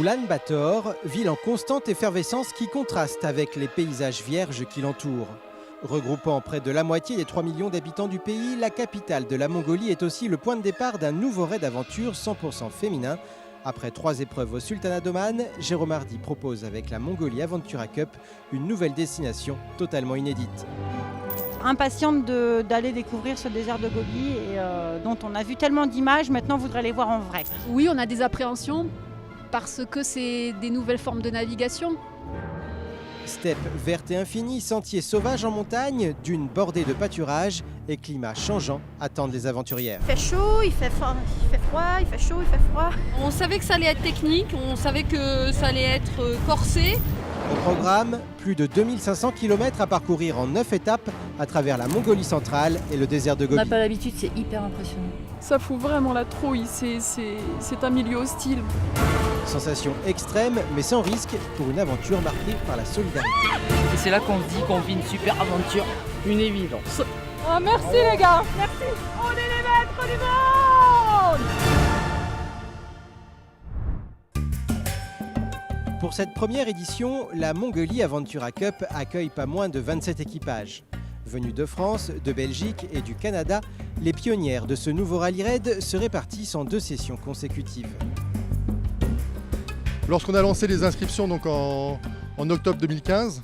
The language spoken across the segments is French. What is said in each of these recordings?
Oulan-Bator, ville en constante effervescence qui contraste avec les paysages vierges qui l'entourent. Regroupant près de la moitié des 3 millions d'habitants du pays, la capitale de la Mongolie est aussi le point de départ d'un nouveau raid d'aventure 100% féminin. Après 3 épreuves au Sultanat d'Oman, Jérôme Hardy propose avec la Mongolie Aventura Cup une nouvelle destination totalement inédite. Impatiente d'aller découvrir ce désert de Gobi dont on a vu tellement d'images, maintenant on voudrait les voir en vrai. Oui, on a des appréhensions parce que c'est des nouvelles formes de navigation. Steppe verte et infinie, sentiers sauvages en montagne, dunes bordées de pâturages et climat changeant attendent les aventurières. Il fait chaud, il fait froid, il fait chaud, il fait froid. On savait que ça allait être technique, on savait que ça allait être corsé. Au programme, plus de 2500 km à parcourir en 9 étapes à travers la Mongolie centrale et le désert de Gobi. On n'a pas l'habitude, c'est hyper impressionnant. Ça fout vraiment la trouille, c'est un milieu hostile. Sensation extrême mais sans risque pour une aventure marquée par la solidarité. Et c'est là qu'on se dit qu'on vit une super aventure, une évidence. Oh, merci les gars, merci. On est les maîtres du monde. Pour cette première édition, la Mongolie Aventura Cup accueille pas moins de 27 équipages. Venus de France, de Belgique et du Canada, les pionnières de ce nouveau rallye raid se répartissent en 2 sessions consécutives. Lorsqu'on a lancé les inscriptions donc en octobre 2015,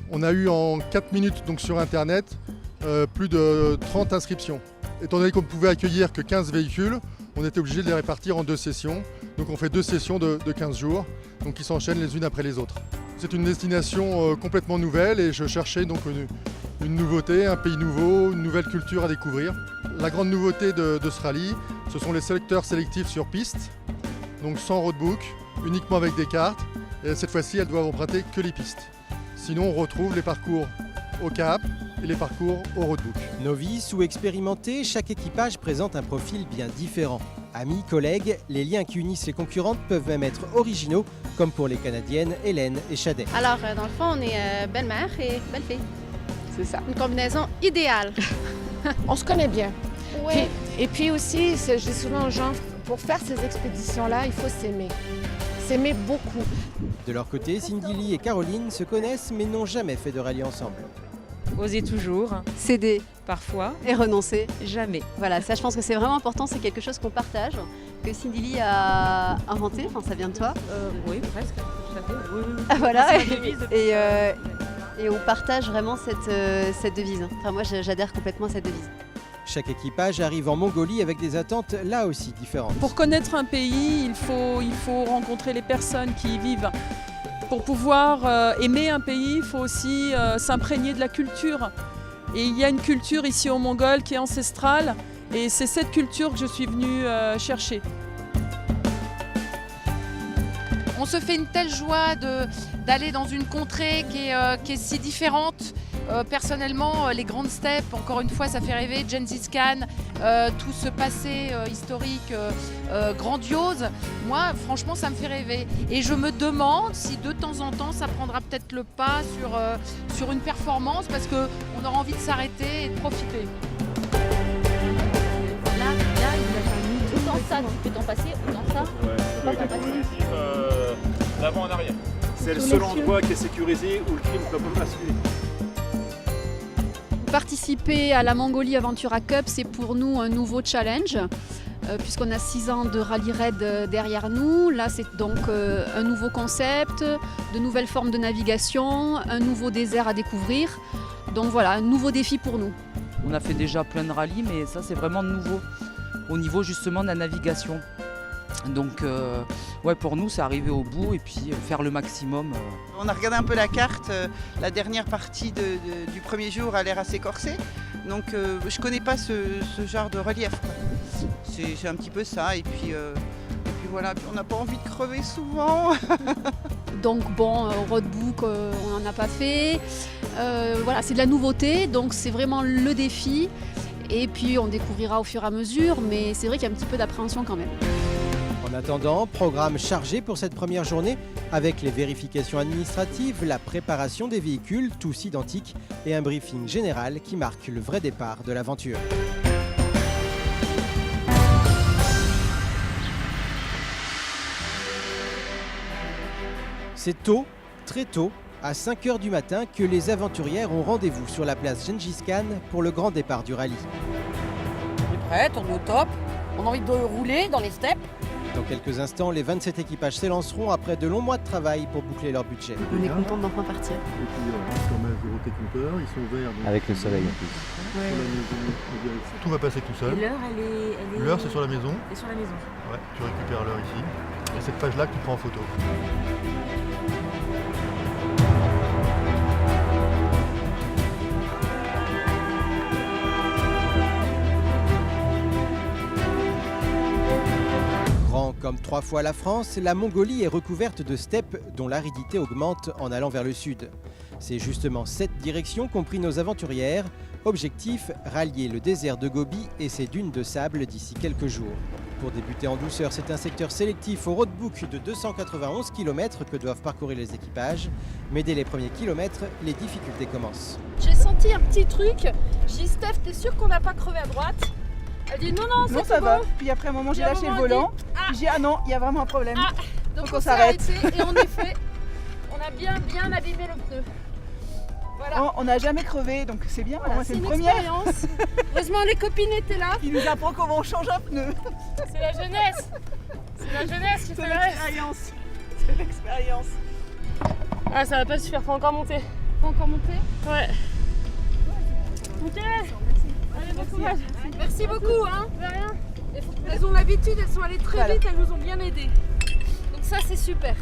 on a eu en 4 minutes donc sur internet plus de 30 inscriptions. Étant donné qu'on ne pouvait accueillir que 15 véhicules, on était obligé de les répartir en 2 sessions. Donc on fait 2 sessions de 15 jours, donc qui s'enchaînent les unes après les autres. C'est une destination complètement nouvelle et je cherchais donc une nouveauté, un pays nouveau, une nouvelle culture à découvrir. La grande nouveauté de ce rallye, ce sont les secteurs sélectifs sur piste, donc sans roadbook, uniquement avec des cartes. Et cette fois-ci, elles doivent emprunter que les pistes. Sinon, on retrouve les parcours au cap et les parcours au roadbook. Novices ou expérimentés, chaque équipage présente un profil bien différent. Amis, collègues, les liens qui unissent les concurrentes peuvent même être originaux, comme pour les Canadiennes Hélène et Chadet. Alors, dans le fond, on est belle-mère et belle-fille. C'est ça. Une combinaison idéale. On se connaît bien. Ouais. Et puis aussi, je dis souvent aux gens, pour faire ces expéditions-là, il faut s'aimer. S'aimer beaucoup. De leur côté, Cindy Lee et Caroline se connaissent mais n'ont jamais fait de rallye ensemble. Oser toujours, céder parfois et renoncer. Jamais. Voilà, ça je pense que c'est vraiment important, c'est quelque chose qu'on partage, que Cindy Lee a inventé, enfin ça vient de toi. Oui, presque, tout à fait. Oui, oui. Ah, voilà, C'est ma devise depuis et on partage vraiment cette devise. Enfin moi j'adhère complètement à cette devise. Chaque équipage arrive en Mongolie avec des attentes là aussi différentes. Pour connaître un pays, il faut rencontrer les personnes qui y vivent. Pour pouvoir aimer un pays, il faut aussi s'imprégner de la culture. Et il y a une culture ici au Mongol qui est ancestrale et c'est cette culture que je suis venue chercher. On se fait une telle joie d'aller dans une contrée qui est si différente. Personnellement, les grandes steppes, encore une fois, ça fait rêver. Gengis Khan, tout ce passé historique grandiose. Moi, franchement, ça me fait rêver. Et je me demande si de temps en temps, ça prendra peut-être le pas sur une performance parce qu'on aura envie de s'arrêter et de profiter. Là, il a autant ça, tu peux t'en passer, autant ça, tu peux pas t'en passer. D'avant en arrière. C'est le seul endroit qui est sécurisé où le crime ne peut pas basculer. Participer à la Mongolie Aventura Cup, c'est pour nous un nouveau challenge, puisqu'on a 6 ans de rallye raid derrière nous. Là, c'est donc un nouveau concept, de nouvelles formes de navigation, un nouveau désert à découvrir. Donc voilà, un nouveau défi pour nous. On a fait déjà plein de rallyes, mais ça c'est vraiment nouveau, au niveau justement de la navigation. Donc ouais, pour nous c'est arriver au bout et puis faire le maximum. On a regardé un peu la carte, la dernière partie du premier jour a l'air assez corsée, donc je connais pas ce genre de relief. C'est un petit peu ça et puis voilà, puis on n'a pas envie de crever souvent. Donc bon, roadbook on n'en a pas fait, voilà, c'est de la nouveauté, donc c'est vraiment le défi et puis on découvrira au fur et à mesure, mais c'est vrai qu'il y a un petit peu d'appréhension quand même. En attendant, programme chargé pour cette première journée avec les vérifications administratives, la préparation des véhicules, tous identiques, et un briefing général qui marque le vrai départ de l'aventure. C'est tôt, très tôt, à 5 h du matin que les aventurières ont rendez-vous sur la place Gengis Khan pour le grand départ du rallye. On est prête, on est au top, on a envie de rouler dans les steppes. Dans quelques instants, les 27 équipages s'élanceront après de longs mois de travail pour boucler leur budget. On est content d'enfin partir. Et puis quand même zéro compteur, ils sont verts. Donc avec le soleil en plus. sur la maison, tout va passer tout seul. Et l'heure, elle est... L'heure, c'est sur la maison. Et sur la maison. Ouais, tu récupères l'heure ici. Et cette page-là que tu prends en photo. Grand comme 3 fois la France, la Mongolie est recouverte de steppes dont l'aridité augmente en allant vers le sud. C'est justement cette direction qu'ont pris nos aventurières. Objectif, rallier le désert de Gobi et ses dunes de sable d'ici quelques jours. Pour débuter en douceur, c'est un secteur sélectif au roadbook de 291 km que doivent parcourir les équipages. Mais dès les premiers kilomètres, les difficultés commencent. J'ai senti un petit truc. J'ai dit, Steph, t'es sûr qu'on n'a pas crevé à droite? Elle dit non, Non, ça va. Puis après un moment, j'ai lâché le volant. J'ai dit, ah non, il y a vraiment un problème. Donc Faut on qu'on s'est s'arrête. arrêté et en effet, on a bien abîmé le pneu. Voilà. On n'a jamais crevé, donc c'est bien. Voilà, Moi, c'est c'est une une première. expérience. Heureusement, les copines étaient là. Il nous apprend comment on change un pneu. C'est la jeunesse. C'est la jeunesse qui C'est fait le reste. l'expérience. C'est l'expérience. Ah, ça va pas suffire, faut encore monter. Faut encore monter? Ouais. Ok. Allez, bon courage. Merci beaucoup, hein. De rien. Elles ont l'habitude, elles sont allées très vite, elles nous ont bien aidés. Donc ça, c'est super.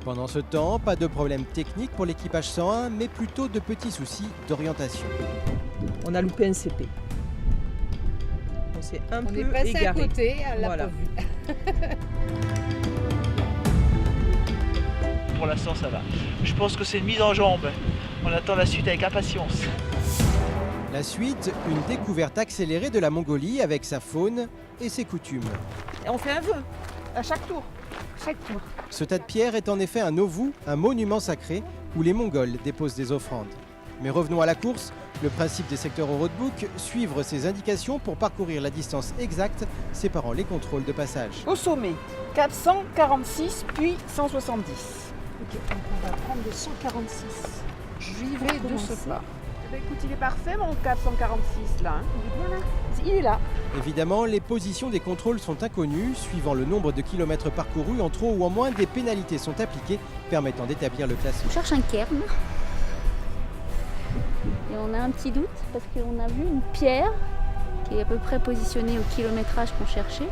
Pendant ce temps, pas de problème technique pour l'équipage 101, mais plutôt de petits soucis d'orientation. On a loupé un CP. On s'est un peu On est passé égaré. à côté, elle l'a Voilà. pas vu. Pour l'instant, ça va. Je pense que c'est une mise en jambe. On attend la suite avec impatience. La suite, une découverte accélérée de la Mongolie avec sa faune et ses coutumes. Et on fait un vœu à chaque tour. Chaque tour. Ce tas de pierres est en effet un ovu, un monument sacré, où les Mongols déposent des offrandes. Mais revenons à la course. Le principe des secteurs au roadbook, suivre ces indications pour parcourir la distance exacte séparant les contrôles de passage. Au sommet, 446 puis 170. Ok, donc on va prendre le 146. J'y vais de ce pas. Eh ben, écoute, il est parfait mon 446 là. Hein. Il est bien là. Il est là. Évidemment, les positions des contrôles sont inconnues. Suivant le nombre de kilomètres parcourus, en trop ou en moins, des pénalités sont appliquées, permettant d'établir le classement. On cherche un cairn. Et on a un petit doute parce qu'on a vu une pierre qui est à peu près positionnée au kilométrage qu'on cherchait.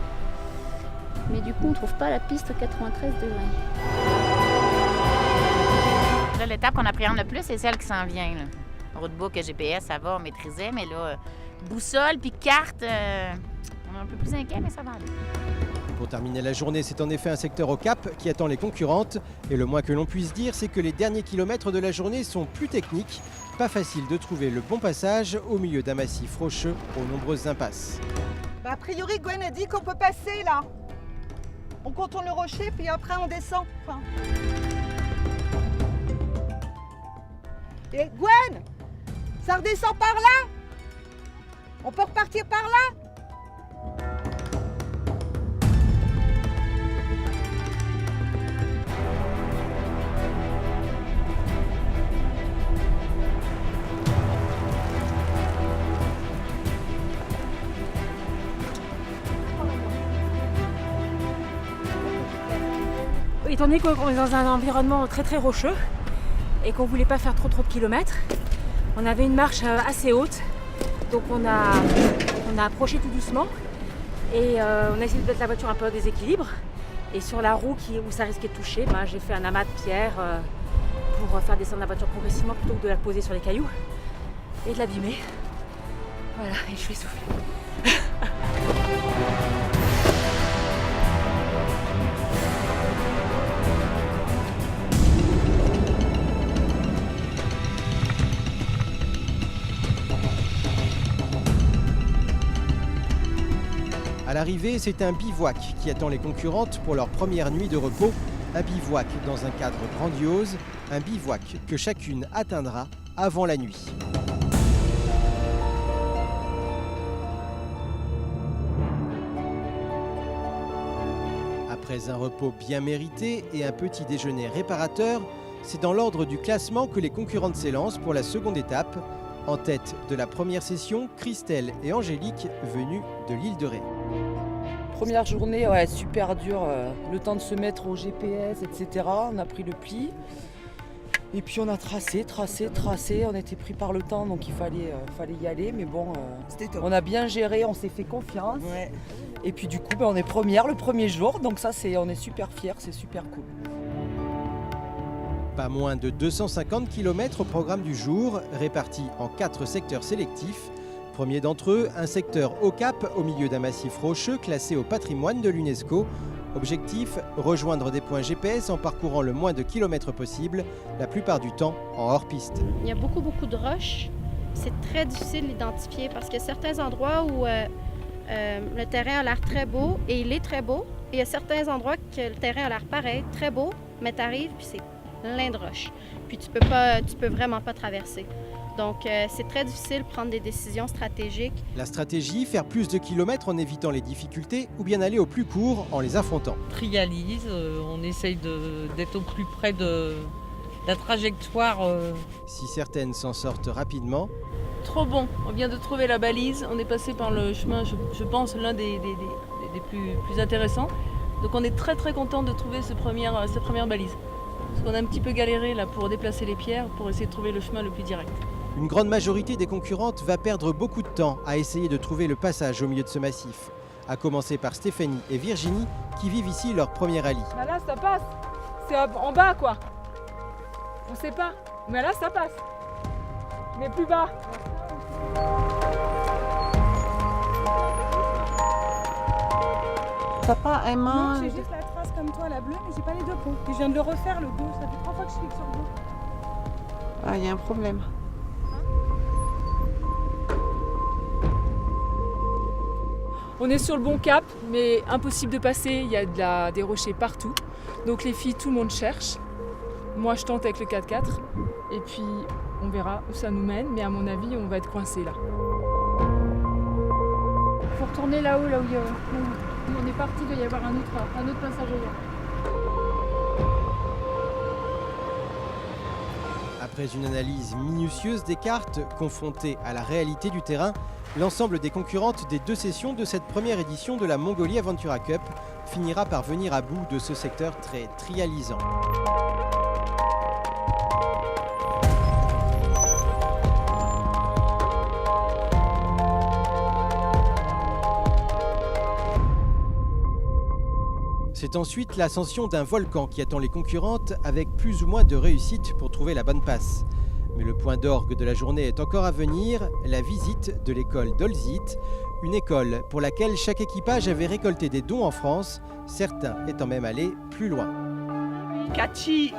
Mais du coup, on ne trouve pas la piste 93 degrés. Là, l'étape qu'on appréhende le plus, c'est celle qui s'en vient. Là. Roadbook et GPS, ça va, on maîtrisait, mais là, boussole puis carte, on est un peu plus inquiet, mais ça va aller. Pour terminer la journée, c'est en effet un secteur au cap qui attend les concurrentes. Et le moins que l'on puisse dire, c'est que les derniers kilomètres de la journée sont plus techniques. Pas facile de trouver le bon passage au milieu d'un massif rocheux aux nombreuses impasses. Bah, a priori, Gwen a dit qu'on peut passer là. On contourne le rocher, puis après on descend. Enfin... Et Gwen, ça redescend par là? On peut repartir par là? Étant donné qu'on est dans un environnement très très rocheux et qu'on voulait pas faire trop de kilomètres, on avait une marche assez haute, donc on a approché tout doucement et on a essayé de mettre la voiture un peu en déséquilibre. Et sur la roue où ça risquait de toucher, j'ai fait un amas de pierres pour faire descendre la voiture progressivement plutôt que de la poser sur les cailloux et de l'abîmer. Voilà, et je suis essoufflée. À l'arrivée, c'est un bivouac qui attend les concurrentes pour leur première nuit de repos. Un bivouac dans un cadre grandiose, un bivouac que chacune atteindra avant la nuit. Après un repos bien mérité et un petit déjeuner réparateur, c'est dans l'ordre du classement que les concurrentes s'élancent pour la seconde étape. En tête de la première session, Christelle et Angélique, venues de l'île de Ré. Première journée, super dur. Le temps de se mettre au GPS, etc. On a pris le pli. Et puis on a tracé. On était pris par le temps, donc il fallait y aller. Mais bon, on a bien géré, on s'est fait confiance. Ouais. Et puis du coup, on est première le premier jour. Donc ça, on est super fiers, c'est super cool. Pas moins de 250 km au programme du jour, répartis en 4 secteurs sélectifs. Premier d'entre eux, un secteur au cap, au milieu d'un massif rocheux classé au patrimoine de l'UNESCO. Objectif, rejoindre des points GPS en parcourant le moins de kilomètres possible, la plupart du temps en hors-piste. Il y a beaucoup de roches. C'est très difficile d'identifier parce qu'il y a certains endroits où le terrain a l'air très beau et il est très beau. Et il y a certains endroits que le terrain a l'air pareil, très beau, mais tu arrives puis c'est plein de roches. Puis tu peux vraiment pas traverser. Donc c'est très difficile de prendre des décisions stratégiques. La stratégie, faire plus de kilomètres en évitant les difficultés ou bien aller au plus court en les affrontant. Trialise, on essaye d'être au plus près de la trajectoire. Si certaines s'en sortent rapidement. Trop bon, on vient de trouver la balise, on est passé par le chemin, je pense, l'un des plus intéressants. Donc on est très content de trouver cette première balise. Parce qu'on a un petit peu galéré là pour déplacer les pierres, pour essayer de trouver le chemin le plus direct. Une grande majorité des concurrentes va perdre beaucoup de temps à essayer de trouver le passage au milieu de ce massif. À commencer par Stéphanie et Virginie qui vivent ici leur premier rallye. Bah là ça passe, c'est en bas quoi. On sait pas, mais là ça passe. Mais plus bas. T'as pas un main? Non, j'ai juste la trace comme toi, la bleue, mais j'ai pas les deux ponts. Et je viens de le refaire le dos, ça fait 3 fois que je clique sur le dos. Ah, il y a un problème. On est sur le bon cap, mais impossible de passer, il y a des rochers partout. Donc les filles, tout le monde cherche. Moi je tente avec le 4x4 et puis on verra où ça nous mène, mais à mon avis on va être coincé là. Il faut retourner là-haut, là où il y a... On est parti, il doit y avoir un autre passage ailleurs. Après une analyse minutieuse des cartes, confrontée à la réalité du terrain, l'ensemble des concurrentes des 2 sessions de cette première édition de la Mongolie Aventura Cup finira par venir à bout de ce secteur très trialisant. C'est ensuite l'ascension d'un volcan qui attend les concurrentes avec plus ou moins de réussite pour trouver la bonne passe. Mais le point d'orgue de la journée est encore à venir, la visite de l'école d'Olzit, une école pour laquelle chaque équipage avait récolté des dons en France, certains étant même allés plus loin. Cathy,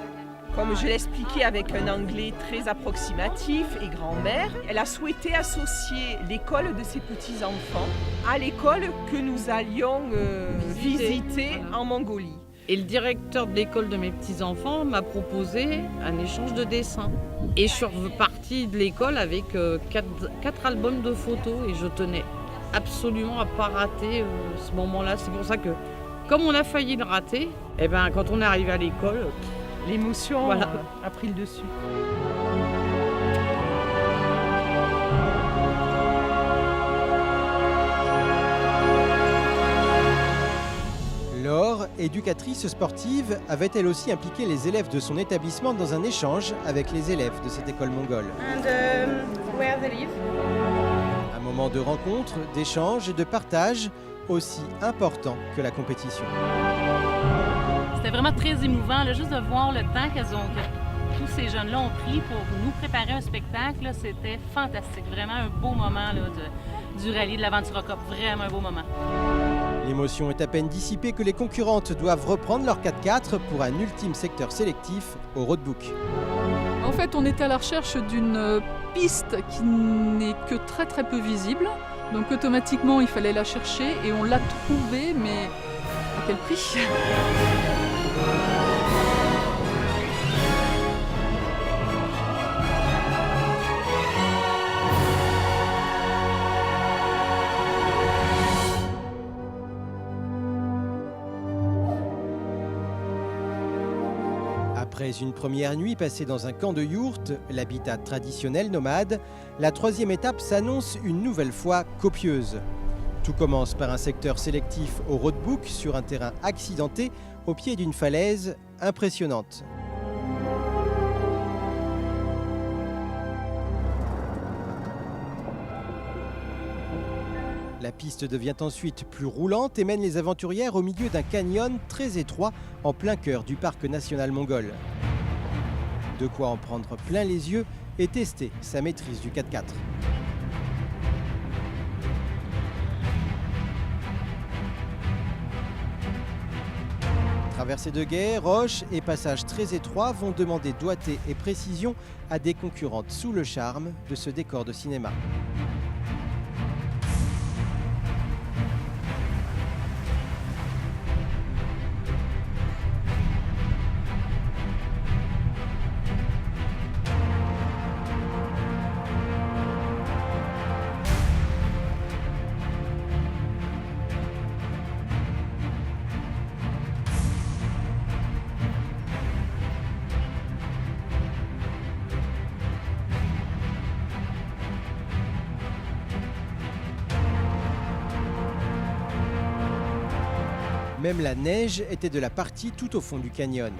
comme je l'expliquais avec un anglais très approximatif et grand-mère, elle a souhaité associer l'école de ses petits-enfants à l'école que nous allions visiter en Mongolie. Et le directeur de l'école de mes petits-enfants m'a proposé un échange de dessins. Et je suis repartie de l'école avec 4 albums de photos et je tenais absolument à ne pas rater ce moment-là. C'est pour ça que, comme on a failli le rater, quand on est arrivé à l'école, l'émotion a pris le dessus. Laure, éducatrice sportive, avait elle aussi impliqué les élèves de son établissement dans un échange avec les élèves de cette école mongole. Un moment de rencontre, d'échange et de partage aussi important que la compétition. C'était vraiment très émouvant, là, juste de voir le temps que tous ces jeunes-là ont pris pour nous préparer un spectacle. Là, c'était fantastique, vraiment un beau moment là, du rallye de l'Aventura Cup, vraiment un beau moment. L'émotion est à peine dissipée que les concurrentes doivent reprendre leur 4x4 pour un ultime secteur sélectif au roadbook. En fait, on est à la recherche d'une piste qui n'est que très peu visible. Donc automatiquement, il fallait la chercher et on l'a trouvée, mais à quel prix ? Après une première nuit passée dans un camp de yourtes, l'habitat traditionnel nomade, la troisième étape s'annonce une nouvelle fois copieuse. Tout commence par un secteur sélectif au roadbook sur un terrain accidenté au pied d'une falaise impressionnante. La piste devient ensuite plus roulante et mène les aventurières au milieu d'un canyon très étroit en plein cœur du parc national mongol. De quoi en prendre plein les yeux et tester sa maîtrise du 4x4. Traversées de guet, roches et passages très étroits vont demander doigté et précision à des concurrentes sous le charme de ce décor de cinéma. Même la neige était de la partie tout au fond du canyon.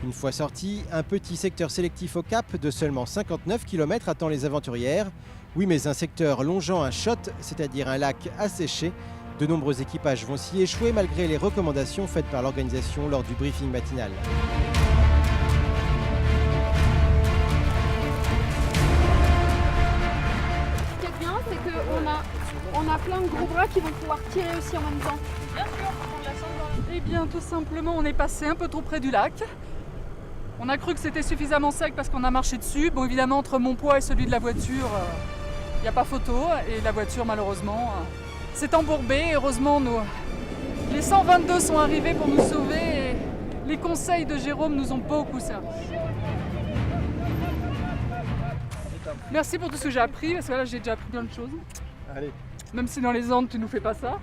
Une fois sorti, un petit secteur sélectif au cap de seulement 59 km attend les aventurières. Oui, mais un secteur longeant un shot, c'est-à-dire un lac asséché. De nombreux équipages vont s'y échouer malgré les recommandations faites par l'organisation lors du briefing matinal. On a plein de gros bras qui vont pouvoir tirer aussi en même temps. Bien sûr, eh bien, tout simplement, on est passé un peu trop près du lac. On a cru que c'était suffisamment sec parce qu'on a marché dessus. Bon, évidemment, entre mon poids et celui de la voiture, il n'y a pas photo. Et la voiture, malheureusement, s'est embourbée. Heureusement, les 122 sont arrivés pour nous sauver. Et les conseils de Jérôme nous ont beaucoup servi. Merci pour tout ce que j'ai appris, parce que là, j'ai déjà appris plein de choses. Allez. Même si dans les Andes, tu nous fais pas ça.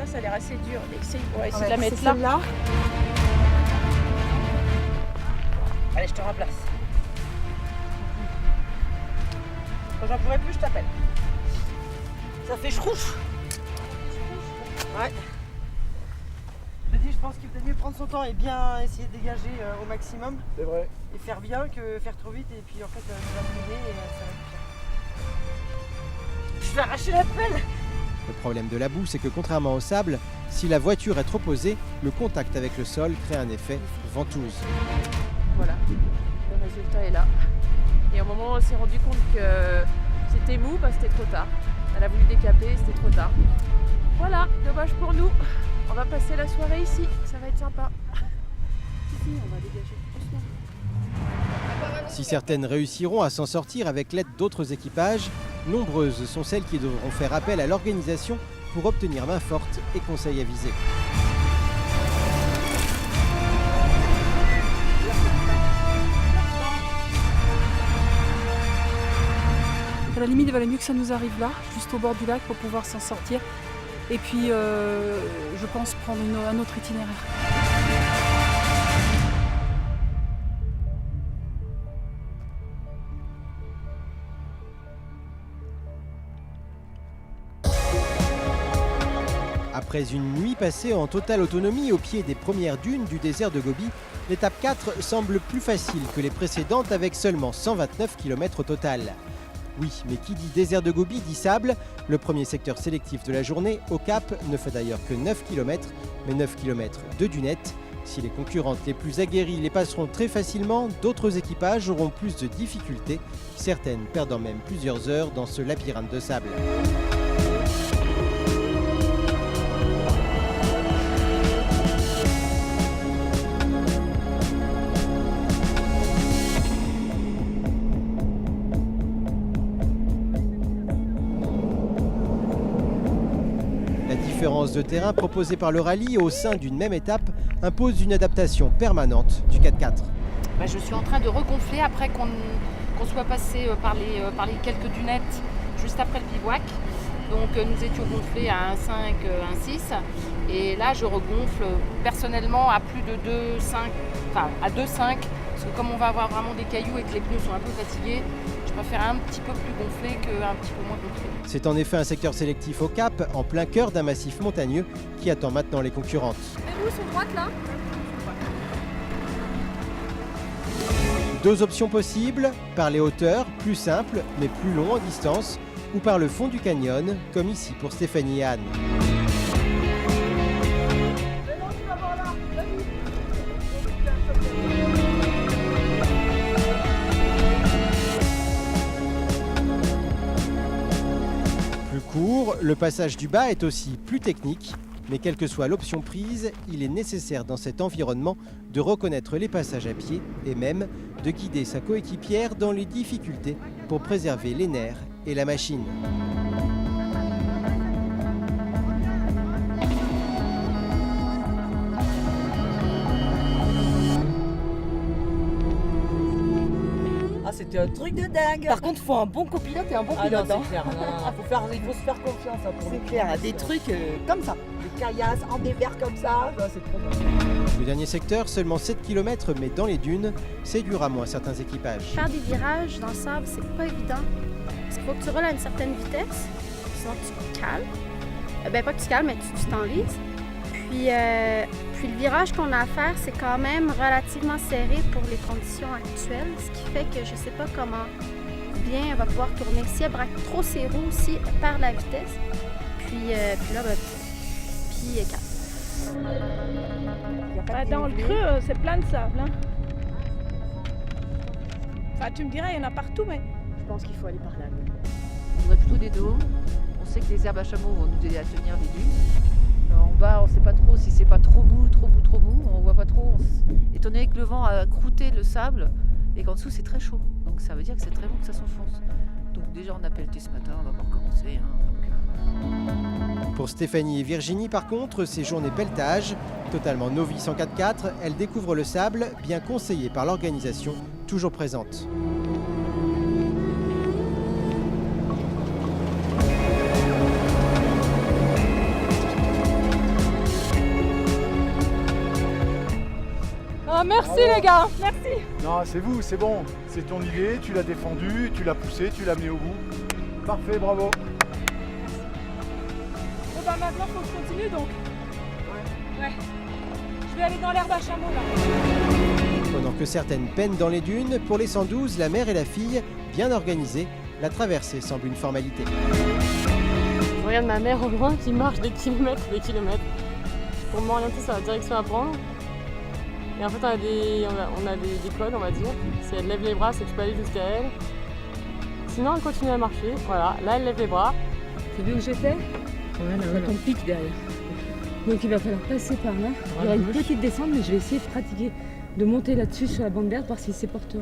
Ça a l'air assez dur. On va essayer de la mettre là. Allez, je te remplace. Quand j'en pourrai plus, je t'appelle. Ça fait chrouche. Ouais. Je pense qu'il peut mieux prendre son temps et bien essayer de dégager au maximum. C'est vrai. Et faire bien que faire trop vite et puis en fait ça va brûler et ça va être pire. Je vais arracher la pelle. Le problème de la boue, c'est que contrairement au sable, si la voiture est trop posée, le contact avec le sol crée un effet ventouse. Voilà, le résultat est là. Et au moment où on s'est rendu compte que c'était mou, c'était trop tard. Elle a voulu décaper, c'était trop tard. Voilà, dommage pour nous. On va passer la soirée ici, ça va être sympa. Si, on va dégager doucement. Si certaines réussiront à s'en sortir avec l'aide d'autres équipages, nombreuses sont celles qui devront faire appel à l'organisation pour obtenir main forte et conseils avisés. À la limite, il valait mieux que ça nous arrive là, juste au bord du lac, pour pouvoir s'en sortir. Et puis, je pense prendre un autre itinéraire. Après une nuit passée en totale autonomie au pied des premières dunes du désert de Gobi, l'étape 4 semble plus facile que les précédentes avec seulement 129 km au total. Oui, mais qui dit désert de Gobi dit sable. Le premier secteur sélectif de la journée, au Cap, ne fait d'ailleurs que 9 km, mais 9 km de dunettes. Si les concurrentes les plus aguerries les passeront très facilement, d'autres équipages auront plus de difficultés, certaines perdant même plusieurs heures dans ce labyrinthe de sable. La différence de terrain proposée par le rallye au sein d'une même étape impose une adaptation permanente du 4x4. Je suis en train de regonfler après qu'on soit passé par les quelques dunettes juste après le bivouac. Donc nous étions gonflés à 1,5, 1,6 et là je regonfle personnellement à plus de 2,5, enfin à 2,5 parce que comme on va avoir vraiment des cailloux et que les pneus sont un peu fatigués, je préfère un petit peu plus gonflé qu'un petit peu moins gonflé. C'est en effet un secteur sélectif au Cap, en plein cœur d'un massif montagneux qui attend maintenant les concurrentes. Et où sont droites là? Deux options possibles, par les hauteurs, plus simples mais plus longs en distance, ou par le fond du canyon, comme ici pour Stéphanie et Anne. Plus court, le passage du bas est aussi plus technique, mais quelle que soit l'option prise, il est nécessaire dans cet environnement de reconnaître les passages à pied et même de guider sa coéquipière dans les difficultés pour préserver les nerfs et la machine. Ah, c'était un truc de dingue. Par contre, il faut un bon copilote et un bon pilote. Non, c'est clair. Il faut se faire confiance. C'est clair, des trucs comme ça. Des caillasses en dévers comme ça. C'est trop bien. Le dernier secteur, seulement 7 km, mais dans les dunes, c'est dur à moins certains équipages. Faire des virages dans le sable, c'est pas évident. Parce qu'il faut que tu roules à une certaine vitesse, sinon tu te calmes. Pas que tu calmes, mais tu t'enlises. Puis le virage qu'on a à faire, c'est quand même relativement serré pour les conditions actuelles, ce qui fait que je sais pas comment bien elle va pouvoir tourner. Si elle braque trop ses roues, si elle perd la vitesse, puis là, puis elle casse. Dans le creux, c'est plein de sable. Hein. Enfin, tu me dirais, il y en a partout, mais... Je pense qu'il faut aller par là. On voudrait plutôt des dos. On sait que les herbes à chameau vont nous aider à tenir les dunes. En bas, on ne sait pas trop si c'est pas trop mou. On voit pas trop. Étant donné que le vent a croûté le sable et qu'en dessous c'est très chaud. Donc ça veut dire que c'est très bon que ça s'enfonce. Donc déjà on a pelleté ce matin, on va pas recommencer. Pour Stéphanie et Virginie, par contre, ces journées pelletage, totalement novices en 4x4, elles découvrent le sable, bien conseillé par l'organisation, toujours présente. Ah, merci les gars, merci. Non, c'est vous, c'est bon. C'est ton idée, tu l'as défendue, tu l'as poussée, tu l'as amenée au bout. Parfait, bravo. Bon bah maintenant faut que je continue donc. Ouais. Je vais aller dans l'herbe à chameau là. Pendant que certaines peinent dans les dunes, pour les 112, la mère et la fille, bien organisées, la traversée semble une formalité. Je regarde ma mère au loin qui marche des kilomètres pour m'orienter sur la direction à prendre. Et en fait, on a des codes, on va dire. Si elle lève les bras, c'est que je peux aller jusqu'à elle. Sinon, elle continue à marcher. Voilà, là, elle lève les bras. Tu vu où j'étais? Voilà, on a ton pic derrière. Donc il va falloir passer par là. Il y aura une petite descente, mais je vais essayer de pratiquer, de monter là-dessus sur la bande verte, voir si c'est porteur.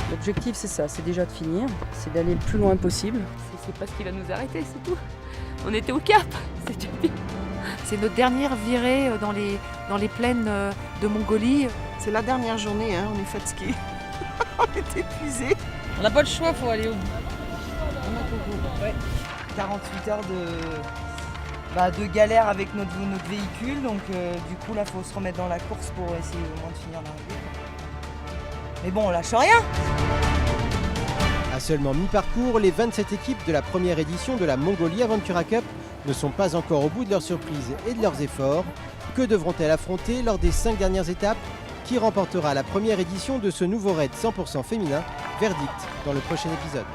L'objectif c'est ça, c'est déjà de finir, c'est d'aller le plus loin possible. C'est pas ce qui va nous arrêter, c'est tout. On était au cap, c'est déjà bien. C'est notre dernière virée dans les plaines de Mongolie. C'est la dernière journée, hein, on est fatigués. On est épuisés. On n'a pas le choix, il faut aller au bout. Ouais. 48 heures de galère avec notre véhicule, donc du coup là il faut se remettre dans la course pour essayer au moins de finir l'arrivée. Mais bon, on lâche rien. À seulement mi-parcours, les 27 équipes de la première édition de la Mongolie Aventura Cup ne sont pas encore au bout de leurs surprises et de leurs efforts. Que devront-elles affronter lors des 5 dernières étapes? Qui remportera la première édition de ce nouveau raid 100% féminin? Verdict dans le prochain épisode.